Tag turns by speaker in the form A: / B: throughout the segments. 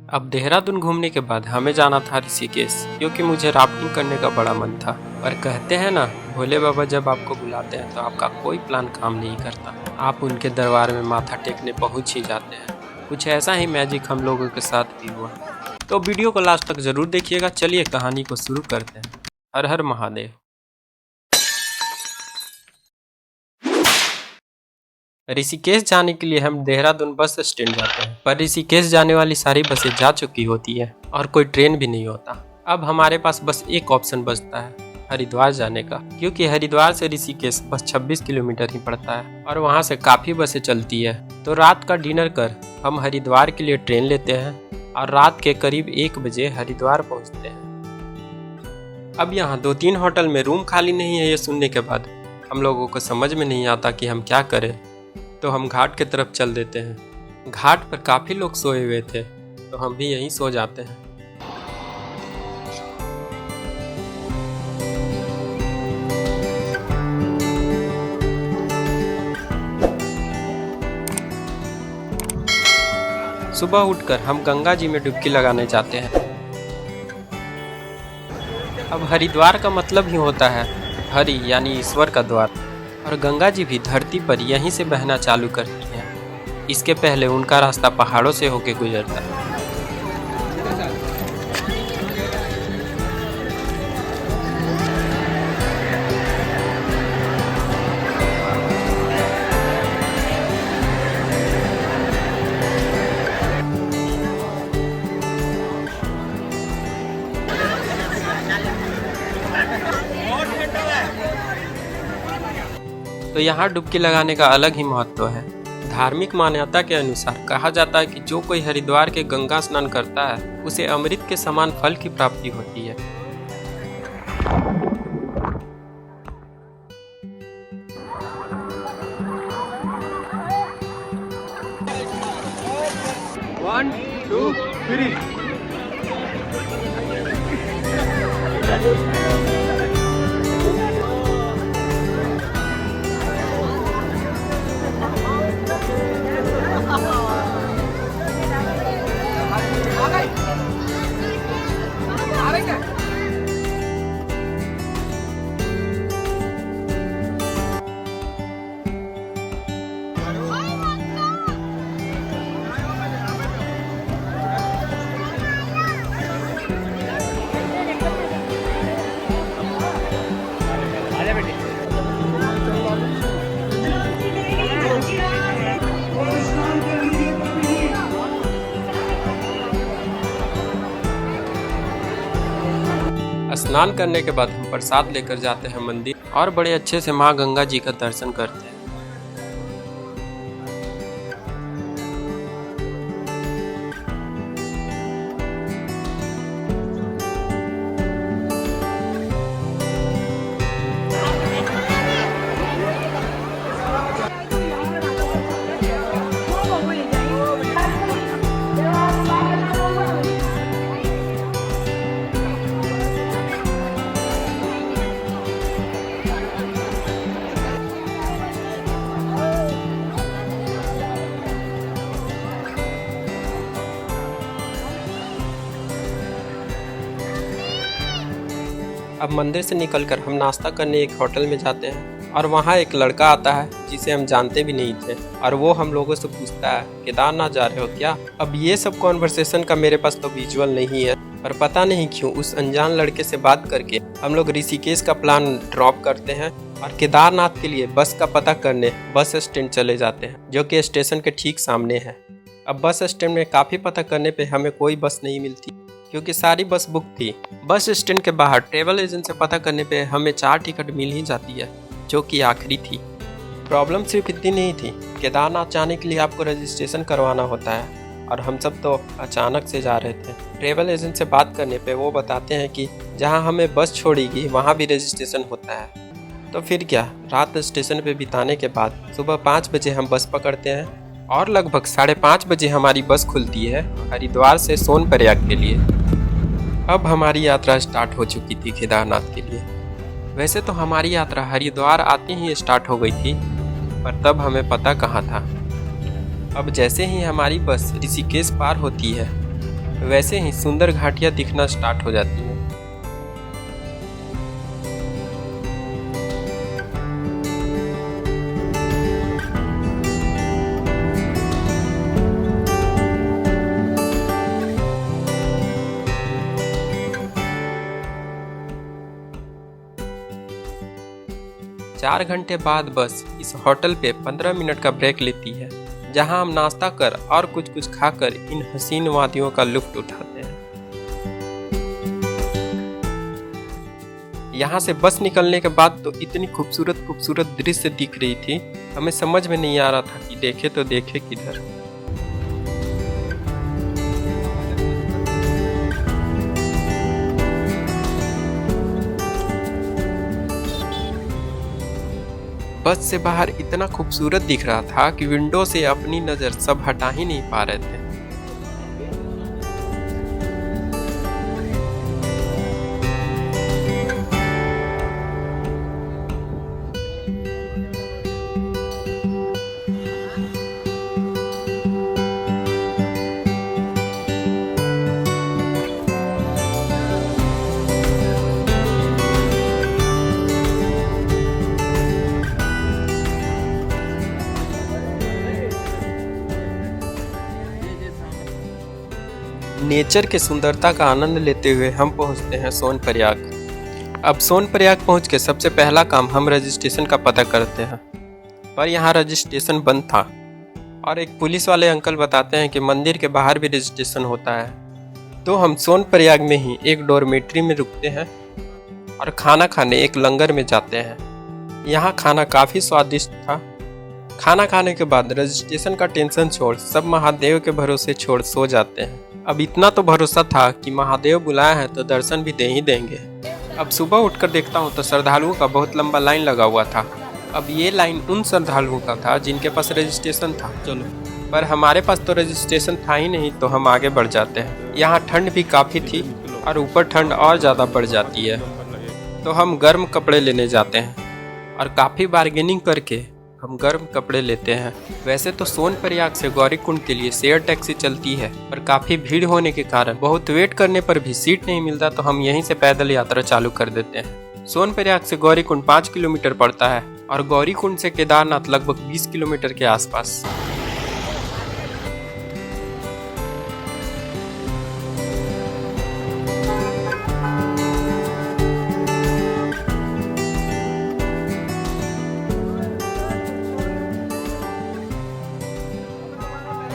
A: अब देहरादून घूमने के बाद हमें जाना था ऋषिकेश, क्योंकि मुझे राफ्टिंग करने का बड़ा मन था। पर कहते हैं ना, भोले बाबा जब आपको बुलाते हैं तो आपका कोई प्लान काम नहीं करता, आप उनके दरबार में माथा टेकने पहुंच ही जाते हैं। कुछ ऐसा ही मैजिक हम लोगों के साथ भी हुआ। तो वीडियो को लास्ट तक जरूर देखिएगा। चलिए कहानी को शुरू करते हैं। हर हर महादेव। ऋषिकेश जाने के लिए हम देहरादून बस स्टैंड जाते हैं, पर ऋषिकेश जाने वाली सारी बसें जा चुकी होती है और कोई ट्रेन भी नहीं होता। अब हमारे पास बस एक ऑप्शन बचता है, हरिद्वार जाने का, क्योंकि हरिद्वार से ऋषिकेश बस 26 किलोमीटर ही पड़ता है और वहाँ से काफ़ी बसें चलती है। तो रात का डिनर कर हम हरिद्वार के लिए ट्रेन लेते हैं और रात के करीब 1 बजे हरिद्वार पहुँचते हैं। अब यहाँ 2-3 होटल में रूम खाली नहीं है। ये सुनने के बाद हम लोगों को समझ में नहीं आता कि हम क्या करें, तो हम घाट की तरफ चल देते हैं। घाट पर काफ़ी लोग सोए हुए थे, तो हम भी यहीं सो जाते हैं। सुबह उठकर हम गंगा जी में डुबकी लगाने जाते हैं। अब हरिद्वार का मतलब ही होता है हरि यानी ईश्वर का द्वार, और गंगा जी भी धरती पर यहीं से बहना चालू करती हैं। इसके पहले उनका रास्ता पहाड़ों से होकर गुजरता है। तो यहाँ डुबकी लगाने का अलग ही महत्व है। धार्मिक मान्यता के अनुसार कहा जाता है कि जो कोई हरिद्वार के गंगा स्नान करता है उसे अमृत के समान फल की प्राप्ति होती है। One, two, three. स्नान करने के बाद हम प्रसाद लेकर जाते हैं मंदिर और बड़े अच्छे से माँ गंगा जी का दर्शन करते हैं। अब मंदिर से निकलकर हम नाश्ता करने एक होटल में जाते हैं और वहाँ एक लड़का आता है जिसे हम जानते भी नहीं थे, और वो हम लोगों से पूछता है, केदारनाथ जा रहे हो क्या? अब ये सब कॉन्वर्सेशन का मेरे पास तो विजुअल नहीं है, पर पता नहीं क्यों उस अनजान लड़के से बात करके हम लोग ऋषिकेश का प्लान ड्रॉप करते हैं और केदारनाथ के लिए बस का पता करने बस स्टैंड चले जाते हैं, जो कि स्टेशन के ठीक सामने है। अब बस स्टैंड में काफ़ी पता करने पे हमें कोई बस नहीं मिलती, क्योंकि सारी बस बुक थी। बस स्टैंड के बाहर ट्रेवल एजेंट से पता करने पे हमें 4 टिकट मिल ही जाती है, जो कि आखिरी थी। प्रॉब्लम सिर्फ इतनी नहीं थी, केदारनाथ जाने के लिए आपको रजिस्ट्रेशन करवाना होता है, और हम सब तो अचानक से जा रहे थे। ट्रेवल एजेंट से बात करने पे वो बताते हैं कि जहाँ हमें बस छोड़ेगी वहाँ भी रजिस्ट्रेशन होता है। तो फिर क्या, रात स्टेशन पे बिताने के बाद सुबह 5 बजे हम बस पकड़ते हैं और लगभग 5:30 बजे हमारी बस खुलती है हरिद्वार से सोनप्रयाग के लिए। अब हमारी यात्रा स्टार्ट हो चुकी थी केदारनाथ के लिए। वैसे तो हमारी यात्रा हरिद्वार आते ही स्टार्ट हो गई थी, पर तब हमें पता कहाँ था। अब जैसे ही हमारी बस ऋषिकेश पार होती है, वैसे ही सुंदर घाटियाँ दिखना स्टार्ट हो जाती हैं। चार घंटे बाद बस इस होटल पे 15 मिनट का ब्रेक लेती है, जहां हम नाश्ता कर और कुछ खाकर इन हसीन वादियों का लुत्फ उठाते हैं। यहाँ से बस निकलने के बाद तो इतनी खूबसूरत दृश्य दिख रही थी, हमें समझ में नहीं आ रहा था कि देखे तो देखे किधर। बस से बाहर इतना खूबसूरत दिख रहा था कि विंडो से अपनी नज़र सब हटा ही नहीं पा रहे थे। नेचर के सुंदरता का आनंद लेते हुए हम पहुंचते हैं सोनप्रयाग। अब सोनप्रयाग पहुंच के सबसे पहला काम हम रजिस्ट्रेशन का पता करते हैं, पर यहाँ रजिस्ट्रेशन बंद था और एक पुलिस वाले अंकल बताते हैं कि मंदिर के बाहर भी रजिस्ट्रेशन होता है। तो हम सोनप्रयाग में ही एक डॉर्मेट्री में रुकते हैं और खाना खाने एक लंगर में जाते हैं। यहाँ खाना काफ़ी स्वादिष्ट था। खाना खाने के बाद रजिस्ट्रेशन का टेंशन छोड़ सब महादेव के भरोसे छोड़ सो जाते हैं। अब इतना तो भरोसा था कि महादेव बुलाया है तो दर्शन भी दे ही देंगे। अब सुबह उठकर देखता हूँ तो श्रद्धालुओं का बहुत लंबा लाइन लगा हुआ था। अब ये लाइन उन श्रद्धालुओं का था जिनके पास रजिस्ट्रेशन था, पर हमारे पास तो रजिस्ट्रेशन था ही नहीं, तो हम आगे बढ़ जाते हैं। यहाँ ठंड भी काफ़ी थी और ऊपर ठंड और ज़्यादा बढ़ जाती है, तो हम गर्म कपड़े लेने जाते हैं और काफ़ी बार्गेनिंग करके हम गर्म कपड़े लेते हैं। वैसे तो सोनप्रयाग से गौरीकुंड के लिए शेयर टैक्सी चलती है, पर काफ़ी भीड़ होने के कारण बहुत वेट करने पर भी सीट नहीं मिलता, तो हम यहीं से पैदल यात्रा चालू कर देते हैं। सोनप्रयाग से गौरीकुंड 5 किलोमीटर पड़ता है और गौरीकुंड से केदारनाथ लगभग 20 किलोमीटर के आसपास।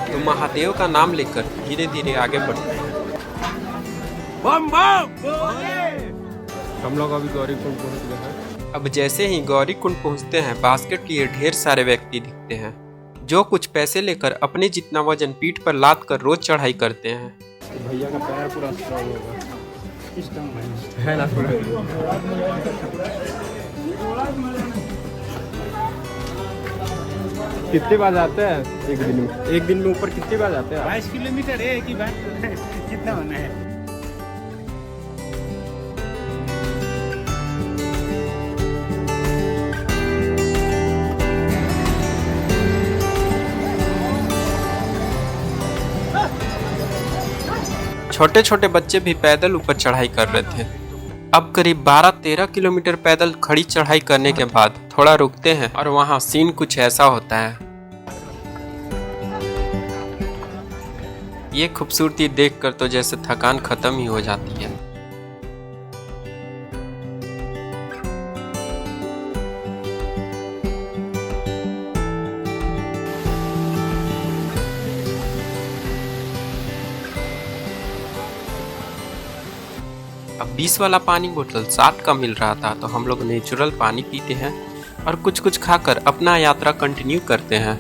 A: तो महादेव का नाम लेकर धीरे धीरे आगे बढ़ते हैं।
B: हम लोग अभी गौरीकुंड पहुंच गए हैं।
A: अब जैसे ही गौरीकुंड पहुंचते हैं, बास्केट लिए ढेर सारे व्यक्ति दिखते हैं जो कुछ पैसे लेकर अपने जितना वजन पीठ पर लाद कर रोज चढ़ाई करते हैं।
B: भैया का पैर पूरा स्ट्रांग होगा, है ना पूरा। कितनी बार जाते हैं एक दिन में? एक दिन में ऊपर कितनी बार जाते हैं?
C: 22 किलोमीटर है एक ही बार। कितना होना है?
A: छोटे छोटे बच्चे भी पैदल ऊपर चढ़ाई कर रहे थे। अब करीब 12-13 किलोमीटर पैदल खड़ी चढ़ाई करने के बाद थोड़ा रुकते हैं और वहाँ सीन कुछ ऐसा होता है। ये खूबसूरती देखकर तो जैसे थकान खत्म ही हो जाती है। अब 20 वाला पानी बोतल 60 का मिल रहा था, तो हम लोग नेचुरल पानी पीते हैं और कुछ खाकर अपना यात्रा कंटिन्यू करते हैं।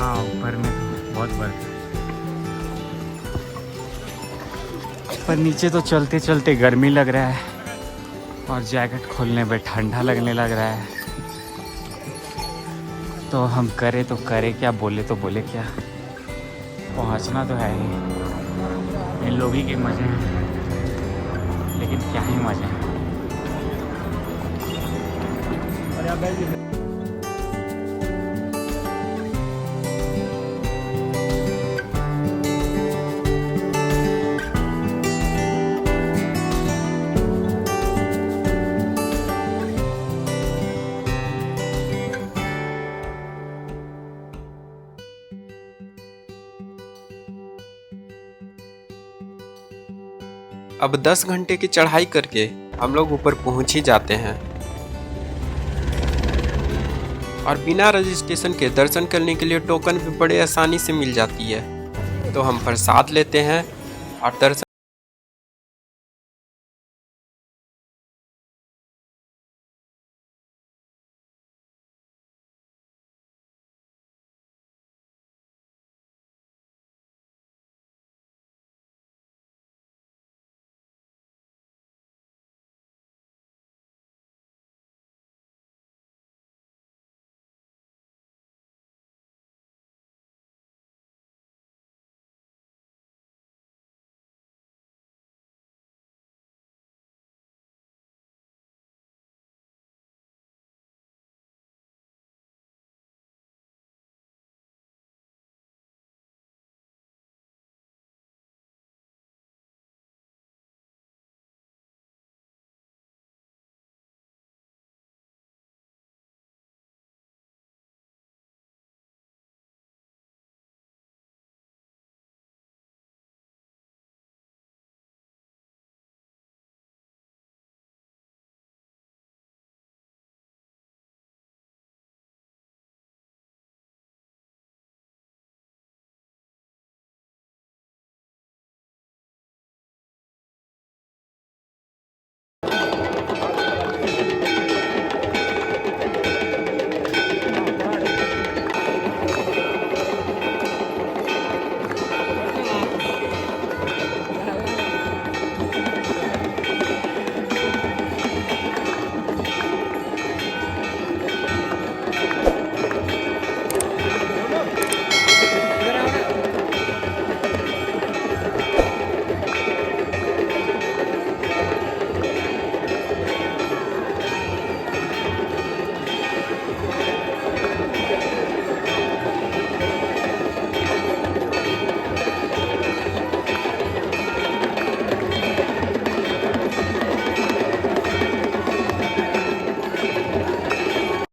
C: हाँ, ऊपर में बहुत बर्फ है, पर नीचे तो चलते चलते गर्मी लग रहा है और जैकेट खोलने पे ठंडा लगने लग रहा है। तो हम करे तो करे क्या, बोले तो बोले क्या, पहुंचना तो है ही। इन लोग ही के मज़े हैं, लेकिन क्या ही मज़े हैं।
A: अब 10 घंटे की चढ़ाई करके हम लोग ऊपर पहुंच ही जाते हैं और बिना रजिस्ट्रेशन के दर्शन करने के लिए टोकन भी बड़े आसानी से मिल जाती है। तो हम प्रसाद लेते हैं और दर्शन